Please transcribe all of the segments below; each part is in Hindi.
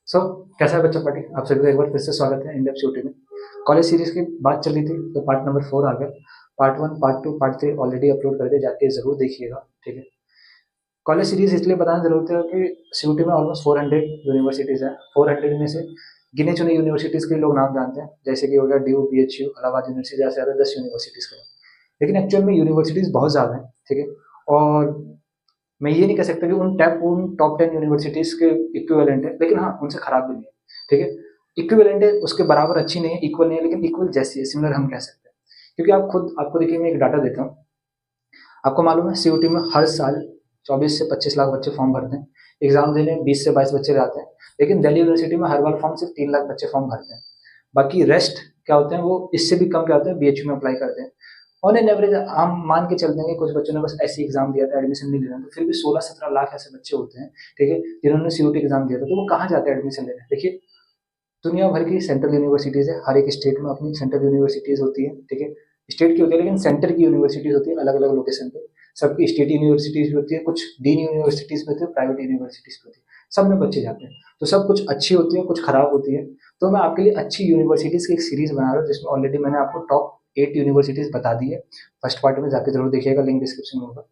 सो कैसा है बच्चा पार्टी? आप सभी का एक बार फिर से स्वागत है इंडेप्थ यूटी में। कॉलेज सीरीज की बात चल रही थी तो पार्ट नंबर 4 आ गया। Part 1, part 2, part 3 already upload कर दिए, जाके जरूर देखिएगा। ठीक है। कॉलेज सीरीज इसलिए बताना जरूरत है कि सीयूटी में ऑलमोस्ट 400 यूनिवर्सिटीज है। 400 में से गिने चुने यूनिवर्सिटीज के लोग नाम जानते हैं, जैसे कि हो गया डी BHU, इलाहाबाद यूनिवर्सिटी, जैसे ज्यादा 10 यूनिवर्सिटीज का। लेकिन एक्चुअल में यूनिवर्सिटीज बहुत ज्यादा है। ठीक है। और मैं ये नहीं कह सकता कि उन टॉप 10 यूनिवर्सिटीज के इक्विवेलेंट है, लेकिन हाँ उनसे खराब भी नहीं है। ठीक है। इक्विवेलेंट है, उसके बराबर अच्छी नहीं है, इक्वल नहीं है, लेकिन इक्वल जैसी है, सिमिलर हम कह सकते हैं। क्योंकि आपको देखिए, मैं एक डाटा देता हूँ। आपको मालूम है सीयूटी में हर साल 24 से 25 लाख बच्चे फॉर्म भरते हैं। एग्जाम देने 20 से 22 बच्चे जाते हैं। लेकिन दिल्ली यूनिवर्सिटी में हर बार फॉर्म सिर्फ 3 लाख बच्चे फॉर्म भरते हैं। बाकी रेस्ट क्या होते हैं, वो इससे भी कम क्या होते हैं, BHU में अप्लाई करते हैं। ऑन एन एवरेज हम मान के चलते हैं कि कुछ बच्चों ने बस ऐसे एग्जाम दिया था, एडमिशन नहीं लेना, तो फिर भी 16-17 लाख ऐसे बच्चे होते हैं। ठीक है। जिन्होंने सीयूटी एग्जाम दिया था, तो वो कहाँ जाते हैं एडमिशन लेने? देखिए, दुनिया भर की सेंट्रल यूनिवर्सिटीज है, हर एक स्टेट में अपनी सेंट्रल यूनिवर्सिटीज होती है। ठीक है। स्टेट की होती है, लेकिन सेंटर की यूनिवर्सिटीज होती है अलग अलग लोकेशन पे। सबकी स्टेट यूनिवर्सिटीज भी होती है, कुछ डीन यूनिवर्सिटीज भी होती है, प्राइवेट यूनिवर्सिटीज भी होती है। सब में बच्चे जाते हैं। तो सब कुछ अच्छी होती है, कुछ खराब होती है। तो मैं आपके लिए अच्छी यूनिवर्सिटीज की एक सीरीज बना रहा हूँ, जिसमें ऑलरेडी मैंने आपको टॉप 8 यूनिवर्सिटीज बता दी है। फर्स्ट पार्ट में जाके जरूर देखिएगा, लिंक डिस्क्रिप्शन में होगा।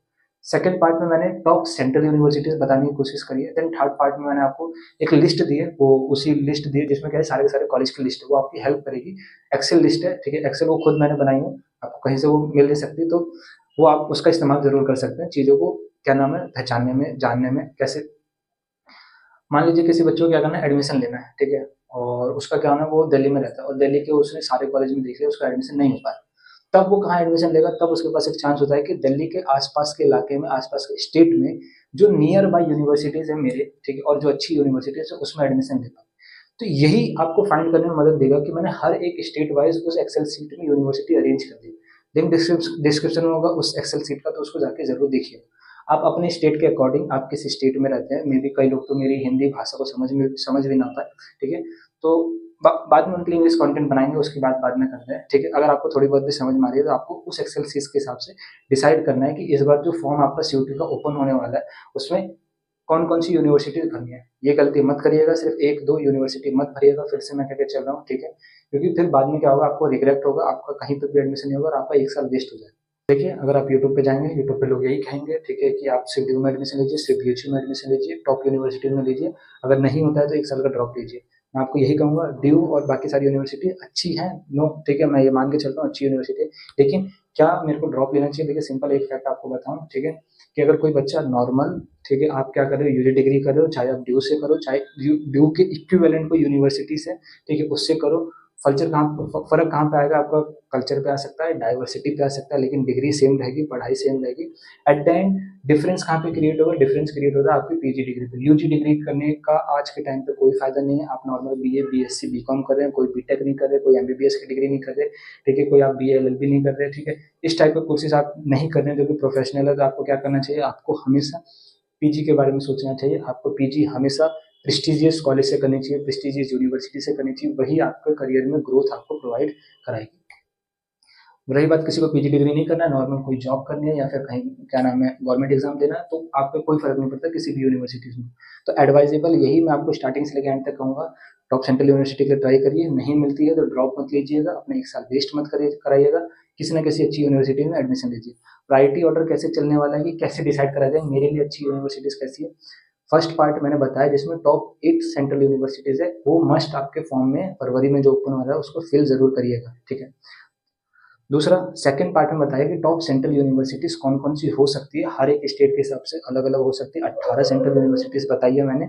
सेकंड पार्ट में मैंने टॉप सेंट्रल यूनिवर्सिटीज बताने की कोशिश करी है। देन थर्ड पार्ट में मैंने आपको एक लिस्ट दी है, वो उसी लिस्ट दी है जिसमें क्या है, सारे के सारे कॉलेज की लिस्ट है, वो आपकी हेल्प करेगी। एक्सेल लिस्ट है। ठीक है। एक्सेल वो खुद मैंने बनाई है, आपको कहीं से वो मिल नहीं सकती, तो वो आप उसका इस्तेमाल जरूर कर सकते हैं चीज़ों को क्या नाम है, पहचानने में, जानने में। कैसे, मान लीजिए किसी बच्चे को क्या करना है, एडमिशन लेना है। ठीक है। और उसका क्या होना है, वो दिल्ली में रहता है और दिल्ली के उसने सारे कॉलेज में देख लिया, उसका एडमिशन नहीं हो पाया। तब वो कहाँ एडमिशन लेगा? तब उसके पास एक चांस होता है कि दिल्ली के आसपास के इलाके में, आसपास के स्टेट में जो नियर बाय यूनिवर्सिटीज है मेरे, ठीक है, और जो अच्छी यूनिवर्सिटीज है उसमें एडमिशन ले पाए। तो यही आपको फाइंड करने में मदद देगा कि मैंने हर एक स्टेट वाइज उस एक्सेल सीट में यूनिवर्सिटी अरेंज कर दी। लिंक डिस्क्रिप्शन में होगा उस एक्सेल सीट का, तो उसको जाके जरूर देखिए। आप अपने स्टेट के अकॉर्डिंग, आप किस स्टेट में रहते हैं, मे बी कई लोग तो मेरी हिंदी भाषा को समझ भी ना आता है। ठीक है। तो बाद में उनके लिए इंग्लिश कंटेंट बनाएंगे, उसकी बात बाद में करते हैं। ठीक है। अगर आपको थोड़ी बहुत भी समझ में आ रही है, तो आपको उस एक्सेल सीट के हिसाब से डिसाइड करना है कि इस बार जो फॉर्म आपका सीयूटी का ओपन होने वाला है, उसमें कौन कौन सी यूनिवर्सिटी भरनी है। ये गलती मत करिएगा, सिर्फ एक दो यूनिवर्सिटी मत भरिएगा फिर से मैं कहकर चल रहा हूँ। ठीक है। क्योंकि फिर बाद में क्या होगा, आपको रिग्रेट होगा, आपका कहीं पर भी एडमिशन नहीं होगा और आपका एक साल वेस्ट हो जाएगा। देखिए, अगर आप यूट्यूब पे जाएंगे, यूट्यूब पे लोग यही कहेंगे, ठीक है, कि आप सिर्फ ड्यू में एडमिशन लीजिए, सिर्फ BHU में एडमिशन लीजिए, टॉप यूनिवर्सिटी में लीजिए। अगर नहीं होता है तो एक साल का ड्रॉप लीजिए। मैं आपको यही कहूंगा, ड्यू और बाकी सारी यूनिवर्सिटी अच्छी है, नो, ठीक है, मैं ये मान के चलता हूँ अच्छी यूनिवर्सिटी। लेकिन क्या मेरे को ड्रॉप लेना चाहिए? देखिए, सिंपल एक फैक्ट आपको बताऊँ। ठीक है। कि अगर कोई बच्चा नॉर्मल, ठीक है, आप क्या कर रहे हो, यूजी डिग्री कर रहे हो, चाहे आप ड्यू से करो, चाहे ड्यू के इक्विवेलेंट कोई यूनिवर्सिटी से, ठीक है, उससे करो। कल्चर कहाँ, फर्क कहाँ पे आएगा आपका? कल्चर पे आ सकता है, डाइवर्सिटी पे आ सकता है, लेकिन डिग्री सेम रहेगी, पढ़ाई सेम रहेगी। एट द एंड डिफरेंस कहाँ पे क्रिएट होगा? डिफरेंस क्रिएट होगा आपकी PG डिग्री पे। यूजी डिग्री करने का आज के टाइम पे कोई फायदा नहीं है। आप नॉर्मल BA, BSc, BCom कर रहे हैं, कोई बीटेक नहीं कर रहे, कोई MBBS की डिग्री नहीं कर रहे, ठीक है, कोई आप BA LLB नहीं कर रहे, ठीक है, इस टाइप के कोर्सेज आप नहीं कर रहे हैं जो कि प्रोफेशनल है, तो आपको क्या करना चाहिए? आपको हमेशा PG के बारे में सोचना चाहिए। आपको PG हमेशा प्रेस्टिजियस कॉलेज से करनी चाहिए, प्रेस्टिजियस यूनिवर्सिटी से करनी चाहिए, वही आपके करियर में ग्रोथ आपको प्रोवाइड कराएगी। रही बात किसी को PG डिग्री नहीं करना है, नॉर्मल कोई जॉब करनी है या फिर कहीं क्या नाम है, गवर्नमेंट एग्जाम देना है, तो आपको कोई फर्क नहीं पड़ता किसी भी यूनिवर्सिटीज में। तो एडवाइजेबल यही मैं आपको स्टार्टिंग से लेकर एंड तक कहूँगा, टॉप सेंट्रल यूनिवर्सिटी के लिए ट्राई करिए, नहीं मिलती है तो ड्रॉप मत लीजिएगा, अपने एक साल वेस्ट मत कराइएगा, किसी ना किसी अच्छी यूनिवर्सिटी में एडमिशन लीजिए। प्रायोरिटी ऑर्डर कैसे चलने वाला है कि कैसे डिसाइड करा जाए मेरे लिए अच्छी यूनिवर्सिटीज कैसी है? फर्स्ट पार्ट मैंने बताया जिसमें टॉप 8 सेंट्रल यूनिवर्सिटीज है, वो मस्ट आपके फॉर्म में फरवरी में जो ओपन हो रहा है उसको फिल जरूर करिएगा। ठीक है। दूसरा, सेकंड पार्ट में बताया कि टॉप सेंट्रल यूनिवर्सिटीज कौन कौन सी हो सकती है, हर एक स्टेट के हिसाब से अलग अलग हो सकती है। 18 सेंट्रल यूनिवर्सिटीज बताई है मैंने,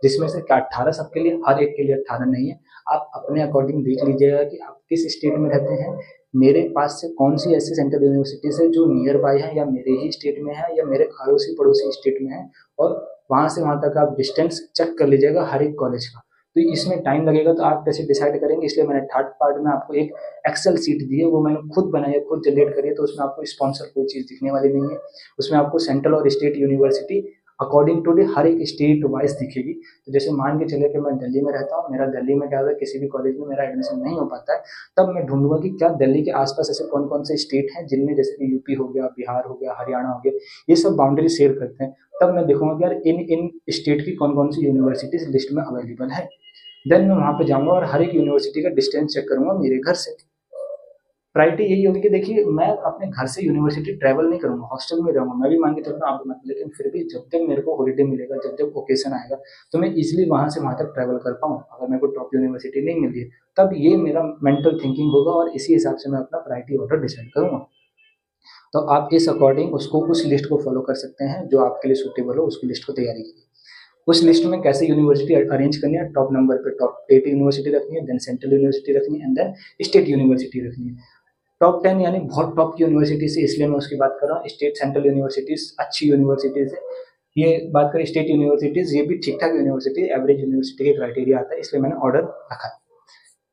जिसमें से क्या 18 सबके लिए? हर एक के लिए 18 नहीं है। आप अपने अकॉर्डिंग देख लीजिएगा कि आप किस स्टेट में रहते हैं, मेरे पास से कौन सी ऐसी सेंट्रल यूनिवर्सिटीज है जो नियर बाय है, या मेरे ही स्टेट में है, या मेरे अड़ोसी पड़ोसी स्टेट में है, और वहां से वहां तक आप डिस्टेंस चेक कर लीजिएगा हर एक कॉलेज का। तो इसमें टाइम लगेगा, तो आप कैसे डिसाइड करेंगे? इसलिए मैंने थर्ड पार्ट में आपको एक एक्सेल सीट दी है, वो मैंने खुद बनाई है, खुद जनरेट करी है, तो उसमें आपको स्पॉन्सर कोई चीज़ दिखने वाली नहीं है। उसमें आपको सेंट्रल और state university according to the हर एक स्टेट वाइज दिखेगी। तो जैसे मान के चले कि मैं दिल्ली में रहता हूँ, मेरा दिल्ली में क्या होता है, किसी भी कॉलेज में मेरा एडमिशन नहीं हो पाता है, तब मैं ढूंढूंगा कि क्या दिल्ली के आसपास ऐसे कौन कौन से स्टेट हैं जिनमें, जैसे कि यूपी हो गया, बिहार हो गया, हरियाणा हो गया, ये सब बाउंड्री शेयर करते हैं। तब मैं देखूंगा कि यार इन इन स्टेट की कौन कौन सी यूनिवर्सिटीज लिस्ट में अवेलेबल है। देन मैं वहां पे जाऊंगा और हर एक यूनिवर्सिटी का डिस्टेंस चेक करूंगा मेरे घर से। प्रायोरिटी यही होगी कि देखिए मैं अपने घर से यूनिवर्सिटी ट्रैवल नहीं करूंगा, हॉस्टल में रहूंगा, मैं भी मान के चलता हूँ आप भी मान, लेकिन फिर भी जब तक मेरे को हॉलीडे मिलेगा, जब जब ओकेशन आएगा, तो मैं इजिली वहां से वहां तक ट्रैवल कर पाऊँ। अगर मेरे को टॉप यूनिवर्सिटी नहीं मिल रही है, तब ये मेरा मेंटल थिंकिंग होगा और इसी हिसाब से मैं अपना प्रायोरिटी ऑर्डर डिसाइड करूंगा। तो आप इस अकॉर्डिंग उसको, उस लिस्ट को फॉलो कर सकते हैं जो आपके लिए सूटेबल हो, उसकी लिस्ट को तैयारी कीजिए। उस लिस्ट में कैसे यूनिवर्सिटी अरेंज करनी है, टॉप नंबर पे टॉप 8 यूनिवर्सिटी रखनी है, देन सेंट्रल यूनिवर्सिटी रखनी है, एंड देन स्टेट यूनिवर्सिटी रखनी है। टॉप 10 यानी बहुत टॉप की यूनिवर्सिटी से, इसलिए मैं उसकी बात कर रहा हूँ। स्टेट सेंट्रल यूनिवर्सिटीज अच्छी यूनिवर्सिटीज है, ये बात करें स्टेट यूनिवर्सिटीज, ये भी ठीक ठाक यूनिवर्सिटी, एवरेज यूनिवर्सिटी के क्राइटेरिया आता है, इसलिए मैंने ऑर्डर रखा है।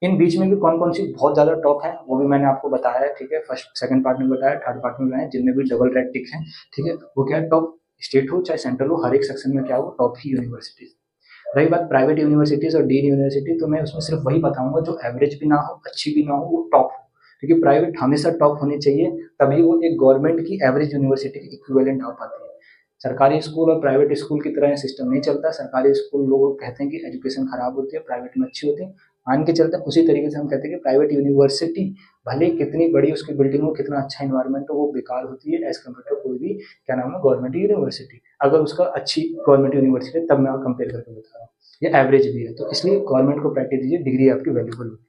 इन बीच में भी कौन कौन सी बहुत ज्यादा टॉप है वो भी मैंने आपको बताया है, ठीक है, फर्स्ट सेकंड पार्ट में बताया, थर्ड पार्ट में बताया, जिनमें भी डबल रेड टिक है, ठीक है, वो क्या है, टॉप स्टेट हो चाहे सेंट्रल हो, हर एक सेक्शन में क्या हो, टॉप ही यूनिवर्सिटीज। रही बात प्राइवेट यूनिवर्सिटीज और डीन यूनिवर्सिटी, तो मैं उसमें सिर्फ वही बताऊंगा जो एवरेज भी ना हो, अच्छी भी ना हो, वो टॉप हो, क्योंकि प्राइवेट हमेशा टॉप होनी चाहिए, तभी वो एक गवर्नमेंट की एवरेज यूनिवर्सिटी के इक्विवेलेंट हो पाती है। सरकारी स्कूल और प्राइवेट स्कूल की तरह सिस्टम नहीं चलता। सरकारी स्कूल लोग कहते हैं कि एजुकेशन खराब होती है, प्राइवेट में अच्छी होती है, मान के चलते हैं। उसी तरीके से हम कहते हैं कि प्राइवेट यूनिवर्सिटी भले कितनी बड़ी उसकी बिल्डिंग हो, कितना अच्छा इन्वायरमेंट हो, वो बेकार होती है एज कम्पेयर टू कोई भी क्या नाम है गवर्नमेंट यूनिवर्सिटी। अगर उसका अच्छी गवर्नमेंट यूनिवर्सिटी है, तब मैं कंपेयर करके बता रहा हूँ, ये एवरेज भी है, तो इसलिए गवर्नमेंट को प्रायोरिटी दीजिए, डिग्री आपकी वैल्यूबल होगी।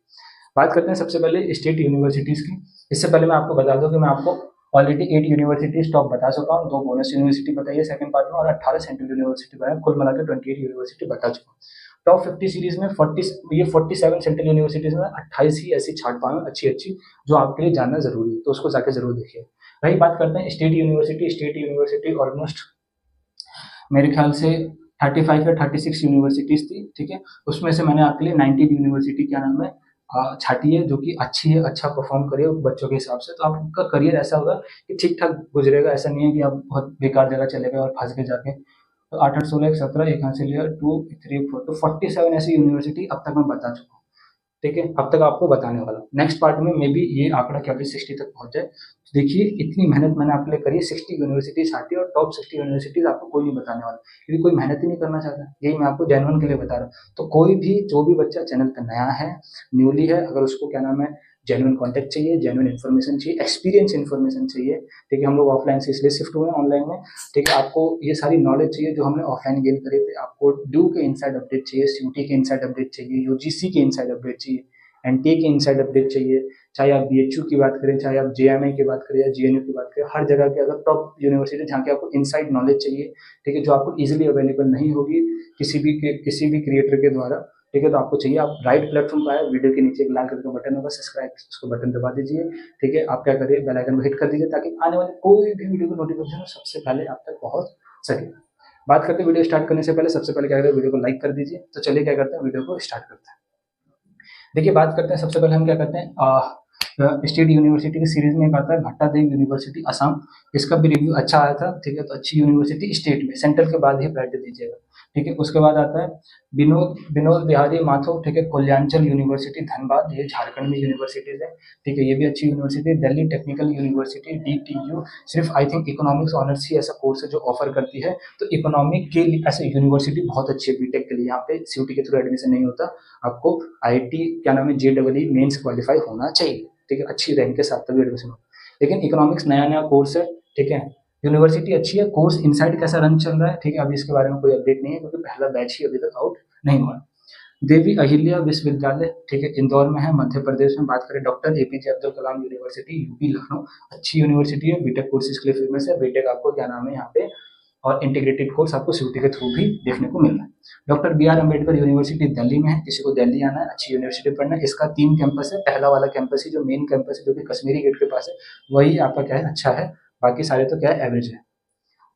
बात करते हैं सबसे पहले स्टेट यूनिवर्सिटीज की। इससे पहले मैं आपको बता दूं कि मैं आपको ऑलरेडी 8 यूनिवर्सिटीज टॉप बता चुका हूँ, 2 बोनस यूनिवर्सिटी बताई है सेकंड पार्ट में, और 18 सेंट्रल यूनिवर्सिटी बताया, कुल मिलाकर 28 यूनिवर्सिटी बता चुका हूँ। टॉप 50 सीरीज में 40, ये 47 सेंट्रल यूनिवर्सिटीज में 28 ही ऐसी छाट पाए अच्छी अच्छी, जो आपके लिए जानना जरूरी है, तो उसको जाके जरूर देखिए। वही बात करते हैं state university. State university almost मेरे ख्याल से 35 या 36 यूनिवर्सिटीज थी, ठीक है, उसमें से मैंने आपके लिए 19 यूनिवर्सिटी क्या नाम है छाटी है, जो कि अच्छी है, अच्छा परफॉर्म करे बच्चों के हिसाब से, तो आपका करियर ऐसा होगा कि ठीक ठाक गुजरेगा। ऐसा नहीं है कि आप बहुत बेकार जगह चले गए और फंस गए जाके। तो 8 8 16 17 एक यहाँ से लिया 2 3 4, तो 47 ऐसी यूनिवर्सिटी अब तक मैं बता चुका हूँ, ठीक है, अब तक आपको बताने वाला। नेक्स्ट पार्ट में मे बी ये आंकड़ा क्या 60 तक पहुंच जाए। तो देखिए इतनी मेहनत मैंने आपके लिए करी, 60 यूनिवर्सिटी छाटी, और टॉप 60 यूनिवर्सिटीज आपको कोई नहीं बताने वाला, क्योंकि कोई मेहनत ही नहीं करना चाहता। यही मैं आपको जेन्युइन के लिए बता रहा हूँ। तो कोई भी जो भी बच्चा चैनल पर नया है, न्यूली है, अगर उसको क्या नाम है जेन्युइन कॉन्टेक्ट चाहिए, जेन्युइन इन्फॉर्मेशन चाहिए, एक्सपीरियंस इन्फॉर्मेशन चाहिए, ठीक है, हम लोग ऑफलाइन से इसलिए शिफ्ट हुए हैं ऑनलाइन में, ठीक है, आपको ये सारी नॉलेज चाहिए जो हमने ऑफलाइन गेन करे थे, आपको ड्यू के इनसाइड अपडेट चाहिए, सीयूटी के इनसाइड अपडेट चाहिए, यूजीसी के इनसाइड अपडेट चाहिए, एनटीए की इनसाइड अपडेट चाहिए, चाहे आप बीएचयू की बात करें, चाहे आप जेएमआई की बात करें या जीएनयू की बात करें, हर जगह के अगर टॉप यूनिवर्सिटी जहाँ के आपको इनसाइड नॉलेज चाहिए, ठीक है, जो आपको इजीली अवेलेबल नहीं होगी किसी भी क्रिएटर के द्वारा, ठीक है, तो आपको चाहिए, आप राइट प्लेटफॉर्म पर आए, वीडियो के नीचे एक लाल कलर का बटन होगा सब्सक्राइब, उसको बटन दबा दीजिए, ठीक है, आप क्या करिए बेल आइकन को हिट कर दीजिए, ताकि आने वाले कोई भी वीडियो की नोटिफिकेशन सबसे पहले आप तक पहुंच सके। बात करते हैं वीडियो स्टार्ट करने से पहले, सबसे पहले क्या करें, वीडियो को लाइक कर दीजिए। तो चलिए क्या करते हैं, वीडियो को स्टार्ट करते हैं। देखिए बात करते हैं, सबसे पहले हम क्या करते हैं, स्टेट यूनिवर्सिटी की सीरीज में एक आता है भट्टा देव यूनिवर्सिटी असम, इसका भी रिव्यू अच्छा आया था, ठीक है, तो अच्छी यूनिवर्सिटी स्टेट में, सेंट्रल के बाद ही प्रायोरिटी दीजिएगा, ठीक है। उसके बाद आता है विनोद बिहारी माथुर, ठीक है, कल्याणचल यूनिवर्सिटी धनबाद, ये झारखंड में यूनिवर्सिटीज है, ठीक है, ये भी अच्छी यूनिवर्सिटी है। दिल्ली टेक्निकल यूनिवर्सिटी DTU, सिर्फ आई थिंक इकोनॉमिक्स ऑनर्स ही ऐसा कोर्स है जो ऑफर करती है, तो इकोनॉमिक के लिए ऐसे यूनिवर्सिटी बहुत अच्छी है बीटेक के लिए। यहाँ पे सीयूटी के थ्रू एडमिशन नहीं होता, आपको आईआईटी क्या नाम है JEE मेंस क्वालिफाई होना चाहिए, ठीक है, अच्छी रैंक के साथ तभी एडमिशन हो। लेकिन इकोनॉमिक्स नया नया कोर्स है, ठीक है, यूनिवर्सिटी अच्छी है, कोर्स इनसाइड कैसा रन चल रहा है, ठीक है, अभी इसके बारे में कोई अपडेट नहीं है, क्योंकि पहला बैच ही अभी तक आउट नहीं हुआ। देवी अहिल्या विश्वविद्यालय, ठीक है, इंदौर में है, मध्य प्रदेश में। बात करें doctor APJ Abdul Kalam university, UP Lucknow, अच्छी यूनिवर्सिटी है, बीटेक कोर्सेज के लिए फेमस है। बीटेक आपको क्या नाम है यहाँ पे, और इंटीग्रेटेड कोर्स आपको सीयूटी के थ्रू भी देखने को मिल रहा है। Doctor BR Ambedkar university Delhi में है, किसी को दिल्ली आना है, अच्छी यूनिवर्सिटी पढ़ना है, इसका 3 कैंपस है। पहला वाला कैंपस ही जो मेन कैंपस है, जो कि कश्मीरी गेट के पास है, वही आपका क्या है, अच्छा है, बाकी सारे तो क्या है, एवरेज है।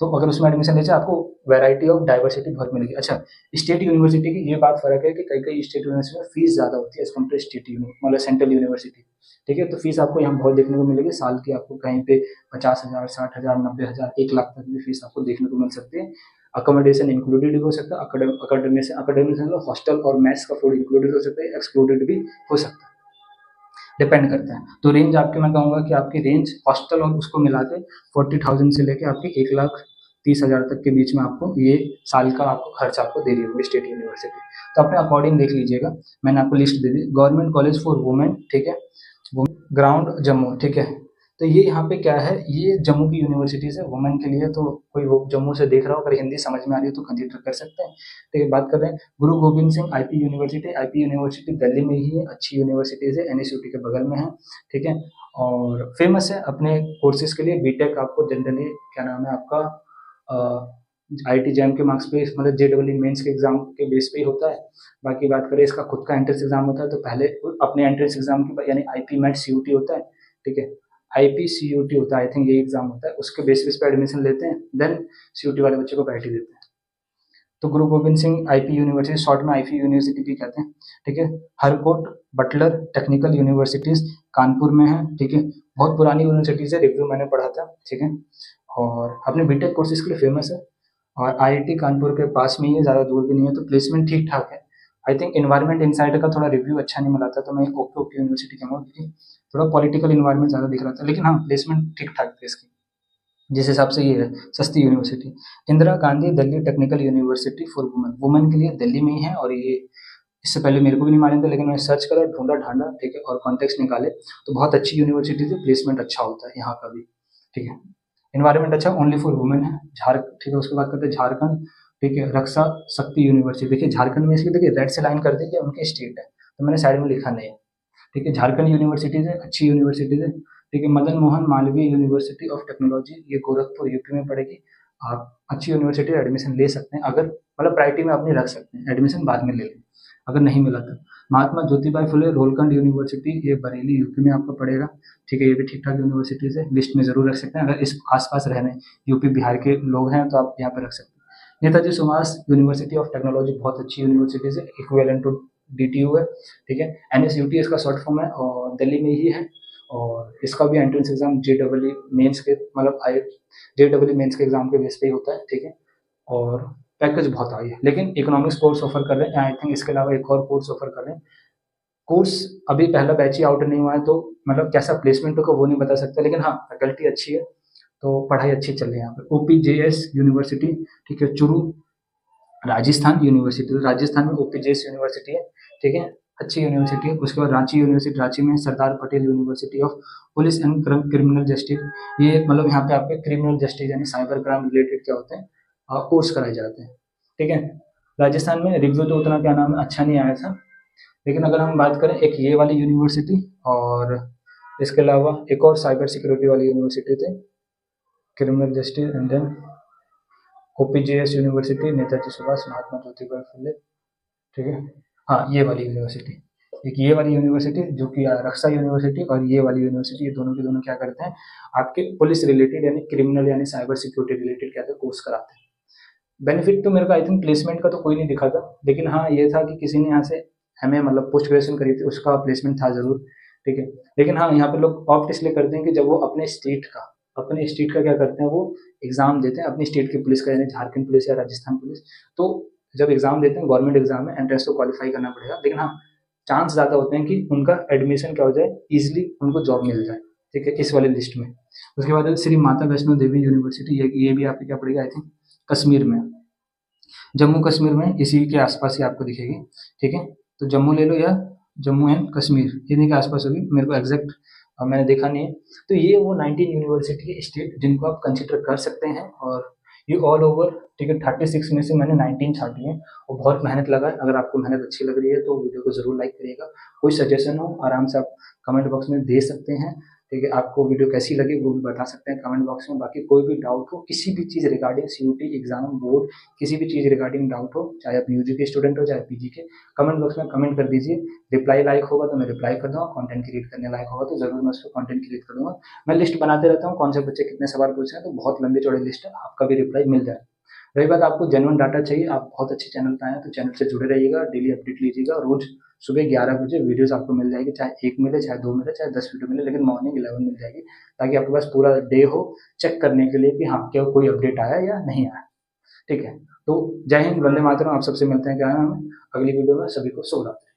तो अगर उसमें एडमिशन लीजिए, आपको वैरायटी ऑफ डाइवर्सिटी बहुत मिलेगी। अच्छा, स्टेट यूनिवर्सिटी की ये बात फर्क है कि कई कई स्टेट यूनिवर्सिटी में फीस ज़्यादा होती है एज कम्पेयर स्टेट मतलब सेंट्रल यूनिवर्सिटी, ठीक है, तो फीस आपको यहाँ बहुत देखने को मिलेगी। साल की आपको कहीं पे 50,000, 60,000, 90,000, 1 लाख तक भी फीस आपको देखने को मिल सकती है। अकोमोडेशन इंक्लूडेड भी हो सकता है, अकोमोडेशन हॉस्टल और मेस का फूड इंक्लूडेड हो सकता है, एक्सक्लूडेड भी हो सकता है, डिपेंड करता है। तो रेंज आपकी मैं कहूँगा कि आपकी रेंज हॉस्टल और उसको मिला के 40,000 से लेके आपकी 1,30,000 तक के बीच में आपको ये साल का आपको खर्च आपको दे रही होगी स्टेट यूनिवर्सिटी। तो अपने अकॉर्डिंग देख लीजिएगा, मैंने आपको list they the. Government college for women, ठीक है, ग्राउंड जम्मू, ठीक है। तो ये यहाँ पे क्या है, ये जम्मू की यूनिवर्सिटीज़ है वुमेन के लिए। तो कोई वो जम्मू से देख रहा हो, अगर हिंदी समझ में आ रही है तो कंसिडर कर सकते हैं। ठीक है, बात कर रहे हैं गुरु Govind Singh IP university. IP university Delhi में ही है, अच्छी यूनिवर्सिटीज़ है, एनएसयूटी के बगल में है, ठीक है। और फेमस है अपने कोर्सेज के लिए। बीटेक आपको जनरली क्या नाम है आपका आईटी जैम के मार्क्स पे, मतलब जेडब्ल्यू मेंस के एग्जाम के बेस पे ही होता है। बाकी बात करें इसका खुद का एंट्रेंस एग्जाम होता है, तो पहले अपने एंट्रेंस एग्जाम की यानी आईपी मैट सीयूटी होता है, ठीक है, आईपी सीयूटी होता है, आई थिंक यही एग्जाम होता है, उसके बेसिस पे एडमिशन लेते हैं, देन सीयूटी वाले बच्चे को बैठ ही देते हैं। तो गुरु Govind Singh IP university, short में आईपी यूनिवर्सिटी भी कहते हैं, ठीक है। Harcourt Buttler technical universities Kanpur में है, ठीक है, बहुत पुरानी यूनिवर्सिटीज है, रिव्यू मैंने पढ़ा था, ठीक है। और अपने बीटेक कोर्सेज के लिए फेमस है, और आईआईटी कानपुर के पास में ही है, ज़्यादा दूर भी नहीं है, तो प्लेसमेंट ठीक ठाक है। आई थिंक इन्वायरमेंट इनसाइड का थोड़ा रिव्यू अच्छा नहीं मिला था, तो मैं ओके यूनिवर्सिटी कहूँगा, क्योंकि थोड़ा पॉलिटिकल इन्वायरमेंट ज़्यादा दिख रहा था, लेकिन हाँ प्लेसमेंट ठीक ठाक थे इसकी, जिस हिसाब से ये है सस्ती university. Indira Gandhi Delhi technical university for women, women के लिए दिल्ली में ही है। और ये इससे पहले मेरे को भी नहीं मालूम था, लेकिन मैंने सर्च करा, ढूंढा ढांडा, ठीक है, और कॉन्टेक्स्ट निकाले, तो बहुत अच्छी यूनिवर्सिटी थी, प्लेसमेंट अच्छा होता है यहाँ का भी, ठीक है। इन्वायरमेंट अच्छा, ओनली फॉर वुमेन है। ठीक है, उसके बाद करते हैं झारखंड, ठीक है, रक्षा शक्ति यूनिवर्सिटी। देखिए झारखंड में इसकी देखिए रेड से लाइन कर दी कि उनकी स्टेट है, तो मैंने साइड में लिखा नहीं है, ठीक है। झारखंड यूनिवर्सिटीज़ है, अच्छी यूनिवर्सिटीज़ है, ठीक है। Madan Mohan Malviya university of technology, ये गोरखपुर यूपी में पड़ेगी। आप अच्छी यूनिवर्सिटी एडमिशन ले सकते हैं, अगर मतलब प्रायोरिटी में अपनी रख सकते हैं, एडमिशन बाद में ले लें अगर नहीं मिला तो। महात्मा ज्योतिबाई फुले रोलखंड यूनिवर्सिटी, ये बरेली यूपी में आपको पड़ेगा, ठीक है, ये भी ठीक ठाक यूनिवर्सिटीज़ है, लिस्ट में ज़रूर रख सकते हैं। अगर इस आसपास रहने यूपी बिहार के लोग हैं तो आप यहाँ पर रख सकते हैं। Netaji Subhash university of technology, बहुत अच्छी यूनिवर्सिटीज़ है, इक्विवेलेंट टू डीटीयू है, ठीक है। एनएसयूटी इसका शॉर्ट फॉर्म है, और दिल्ली में ही है। और इसका भी एंट्रेंस एग्जाम जेडब्ल्यू मेंस के, मतलब जेडब्ल्यू मेंस के एग्जाम के बेस पे ही होता है, ठीक है। और पैकेज बहुत हाई है, लेकिन इकोनॉमिक्स कोर्स ऑफर कर रहे हैं, आई थिंक इसके अलावा एक और कोर्स ऑफर कर रहे हैं। कोर्स अभी पहला बैच ही आउट नहीं हुआ है, तो मतलब कैसा प्लेसमेंट होगा वो नहीं बता सकते, लेकिन हाँ फैकल्टी अच्छी है, तो पढ़ाई अच्छी चल रही है यहाँ पे। ओपीजेएस यूनिवर्सिटी, ठीक है, चुरू राजस्थान यूनिवर्सिटी, तो राजस्थान में ओपीजेएस यूनिवर्सिटी है, ठीक है, अच्छी यूनिवर्सिटी है। उसके बाद रांची यूनिवर्सिटी, रांची में Sardar Patel university of police and criminal justice, ये मतलब यहाँ पे आपके क्रिमिनल जस्टिस यानी साइबर क्राइम रिलेटेड क्या होते हैं कोर्स कराए जाते हैं, ठीक है। राजस्थान में रिव्यू तो उतना क्या नाम है अच्छा नहीं आया था, लेकिन अगर हम बात करें एक ये वाली यूनिवर्सिटी, और इसके अलावा एक और साइबर सिक्योरिटी वाली यूनिवर्सिटी थी, criminal justice, and then OPJS university, Netaji Subhash Mahatma Jyotiba Phule, ठीक है। हाँ ये वाली यूनिवर्सिटी, एक ये वाली यूनिवर्सिटी जो कि रक्षा यूनिवर्सिटी, और ये वाली यूनिवर्सिटी, ये दोनों के दोनों क्या करते हैं आपके पुलिस रिलेटेड यानी क्रिमिनल यानी साइबर सिक्योरिटी रिलेटेड क्या कोर्स कराते हैं। बेनिफिट तो मेरे को आई थिंक प्लेसमेंट का तो कोई नहीं दिखा था, लेकिन हाँ ये था कि किसी ने यहाँ से एमए मतलब पोस्ट ग्रेजुएशन करी थी, उसका प्लेसमेंट था जरूर, ठीक है। लेकिन हाँ यहाँ पे लोग ऑप्ट इसलिए करते हैं कि जब वो अपने स्टेट का क्या करते हैं, वो एग्जाम देते हैं अपनी स्टेट की पुलिस का, यानी झारखंड पुलिस या राजस्थान पुलिस, तो जब एग्जाम देते हैं गवर्नमेंट एग्जाम में एंट्रेंस तो क्वालिफाई करना पड़ेगा, लेकिन हाँ चांस ज़्यादा होते हैं कि उनका एडमिशन क्या हो जाए, ईजिली उनको जॉब मिल जाए, ठीक है, इस वाली लिस्ट में। उसके बाद श्री माता वैष्णो देवी यूनिवर्सिटी, ये भी आपकी क्या पड़ेगा आई थिंक कश्मीर में, जम्मू कश्मीर में, इसी के आसपास ही आपको दिखेगी, ठीक है। तो जम्मू ले लो, या जम्मू एंड कश्मीर इन्हीं के आसपास होगी, मेरे को एग्जैक्ट मैंने देखा नहीं है। तो ये वो 19 यूनिवर्सिटी स्टेट जिनको आप कंसिडर कर सकते हैं, और ये ऑल ओवर, ठीक है, 36 में से मैंने 19 छाटी है, और बहुत मेहनत लगा है। अगर आपको मेहनत अच्छी लग रही है तो वीडियो को ज़रूर लाइक करिएगा। कोई सजेशन हो आराम से आप कमेंट बॉक्स में दे सकते हैं, ठीक है। आपको वीडियो कैसी लगी वो भी बता सकते हैं कमेंट बॉक्स में। बाकी कोई भी डाउट हो, किसी भी चीज़ रिगार्डिंग सीयूटी एग्जाम बोर्ड, किसी भी चीज़ रिगार्डिंग डाउट हो, चाहे आप यूजी के स्टूडेंट हो चाहे पीजी के, कमेंट बॉक्स में कमेंट कर दीजिए। रिप्लाई लाइक होगा तो मैं रिप्लाई कर दूँगा, कंटेंट क्रिएट करने लायक होगा तो ज़रूर मैं उस पर कंटेंट क्रिएट कर दूँगा। मैं लिस्ट बनाते रहता हूँ कौन से बच्चे कितने सवाल पूछे हैं, तो बहुत लंबी चौड़ी लिस्ट है, आपका भी रिप्लाई मिल जाए। रही बात आपको जेन्युइन डाटा चाहिए, आप बहुत अच्छे चैनल पे आए हैं तो चैनल से जुड़े रहिएगा, डेली अपडेट लीजिएगा। रोज सुबह 11 बजे वीडियोस आपको मिल जाएगी, चाहे 1 मिले, चाहे 2 मिले, चाहे 10 वीडियो मिले, लेकिन मॉर्निंग 11 मिल जाएगी, ताकि आपके पास पूरा डे हो चेक करने के लिए कि हाँ क्या कोई अपडेट आया या नहीं आया। ठीक है, तो जय हिंद, वंदे मातरम। आप सबसे मिलते हैं क्या नाम है अगली वीडियो में। सभी को शुभ रात्रि।